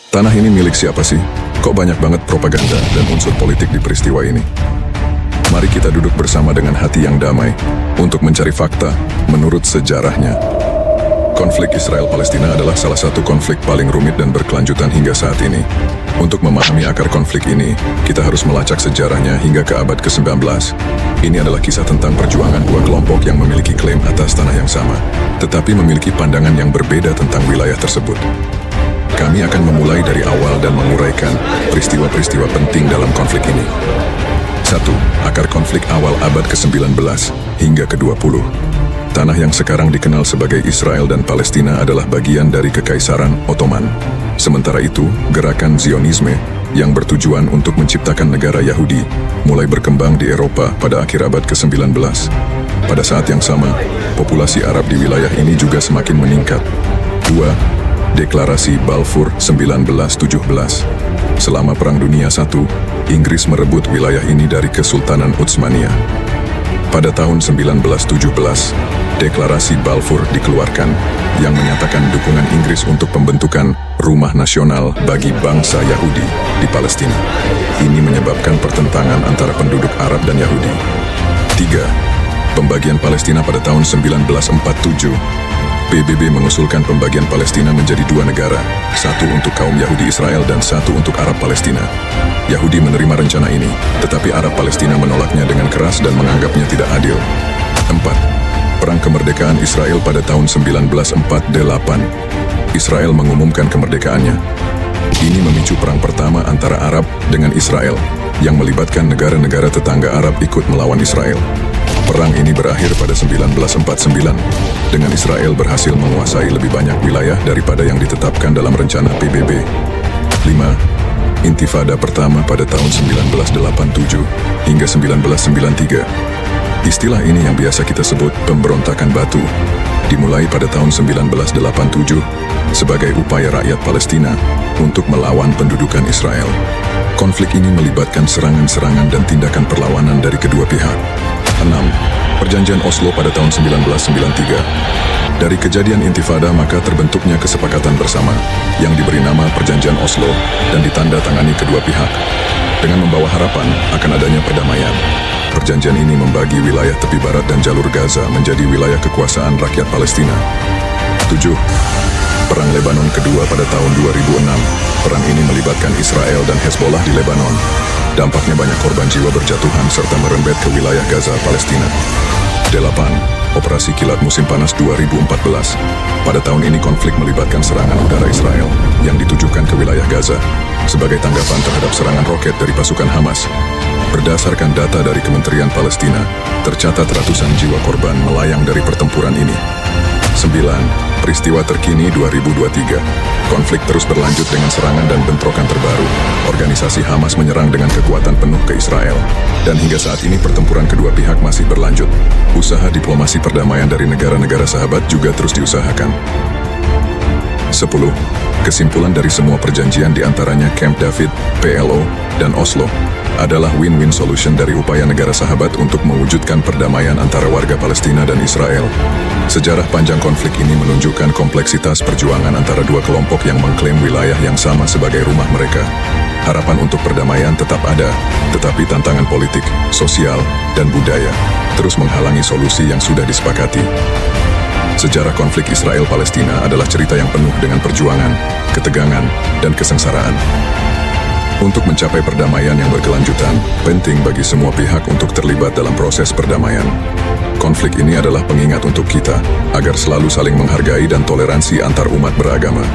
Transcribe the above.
Tanah ini milik siapa sih? Kok banyak banget propaganda dan unsur politik di peristiwa ini? Mari kita duduk bersama dengan hati yang damai untuk mencari fakta menurut sejarahnya. Konflik Israel-Palestina adalah salah satu konflik paling rumit dan berkelanjutan hingga saat ini. Untuk memahami akar konflik ini, kita harus melacak sejarahnya hingga ke abad ke-19. Ini adalah kisah tentang perjuangan dua kelompok yang memiliki klaim atas tanah yang sama, tetapi memiliki pandangan yang berbeda tentang wilayah tersebut. Kami akan memulai dari awal dan menguraikan peristiwa-peristiwa penting dalam konflik ini. 1. Akar konflik awal abad ke-19 hingga ke-20. Tanah yang sekarang dikenal sebagai Israel dan Palestina adalah bagian dari Kekaisaran Ottoman. Sementara itu, gerakan Zionisme yang bertujuan untuk menciptakan negara Yahudi mulai berkembang di Eropa pada akhir abad ke-19. Pada saat yang sama, populasi Arab di wilayah ini juga semakin meningkat. 2. Deklarasi Balfour 1917. Selama Perang Dunia I, Inggris merebut wilayah ini dari Kesultanan Utsmaniyah. Pada tahun 1917, Deklarasi Balfour dikeluarkan yang menyatakan dukungan Inggris untuk pembentukan Rumah Nasional bagi bangsa Yahudi di Palestina. Ini menyebabkan pertentangan antara penduduk Arab dan Yahudi. 3. Pembagian Palestina pada tahun 1947. PBB mengusulkan pembagian Palestina menjadi dua negara, satu untuk kaum Yahudi Israel dan satu untuk Arab Palestina. Yahudi menerima rencana ini, tetapi Arab Palestina menolaknya dengan keras dan menganggapnya tidak adil. 4. Perang kemerdekaan Israel pada tahun 1948. Israel mengumumkan kemerdekaannya. Ini memicu perang pertama antara Arab dengan Israel, yang melibatkan negara-negara tetangga Arab ikut melawan Israel. Perang ini berakhir pada 1949, dengan Israel berhasil menguasai lebih banyak wilayah daripada yang ditetapkan dalam rencana PBB. 5. Intifada pertama pada tahun 1987 hingga 1993. Istilah ini yang biasa kita sebut pemberontakan batu, dimulai pada tahun 1987 sebagai upaya rakyat Palestina untuk melawan pendudukan Israel. Konflik ini melibatkan serangan-serangan dan tindakan perlawanan dari kedua pihak. 6. Perjanjian Oslo pada tahun 1993. Dari kejadian intifada maka terbentuknya kesepakatan bersama yang diberi nama Perjanjian Oslo dan ditandatangani kedua pihak dengan membawa harapan akan adanya perdamaian. Perjanjian ini membagi wilayah tepi barat dan jalur Gaza menjadi wilayah kekuasaan rakyat Palestina. 7. Perang Lebanon kedua pada tahun 2006. Perang ini melibatkan Israel dan Hezbollah di Lebanon. Dampaknya banyak korban jiwa berjatuhan serta merembet ke wilayah Gaza, Palestina. 8. Operasi Kilat Musim Panas 2014. Pada tahun ini konflik melibatkan serangan udara Israel yang ditujukan ke wilayah Gaza sebagai tanggapan terhadap serangan roket dari pasukan Hamas. Berdasarkan data dari Kementerian Palestina, tercatat ratusan jiwa korban melayang dari pertempuran ini. 9. Peristiwa terkini 2023. Konflik terus berlanjut dengan serangan dan bentrokan terbaru. Organisasi Hamas menyerang dengan kekuatan penuh ke Israel. Dan hingga saat ini pertempuran kedua pihak masih berlanjut. Usaha diplomasi perdamaian dari negara-negara sahabat juga terus diusahakan. 10. Kesimpulan dari semua perjanjian di antaranya Camp David, PLO, dan Oslo adalah win-win solution dari upaya negara sahabat untuk mewujudkan perdamaian antara warga Palestina dan Israel. Sejarah panjang konflik ini menunjukkan kompleksitas perjuangan antara dua kelompok yang mengklaim wilayah yang sama sebagai rumah mereka. Harapan untuk perdamaian tetap ada, tetapi tantangan politik, sosial, dan budaya terus menghalangi solusi yang sudah disepakati. Sejarah konflik Israel-Palestina adalah cerita yang penuh dengan perjuangan, ketegangan, dan kesengsaraan. Untuk mencapai perdamaian yang berkelanjutan, penting bagi semua pihak untuk terlibat dalam proses perdamaian. Konflik ini adalah pengingat untuk kita, agar selalu saling menghargai dan toleransi antar umat beragama.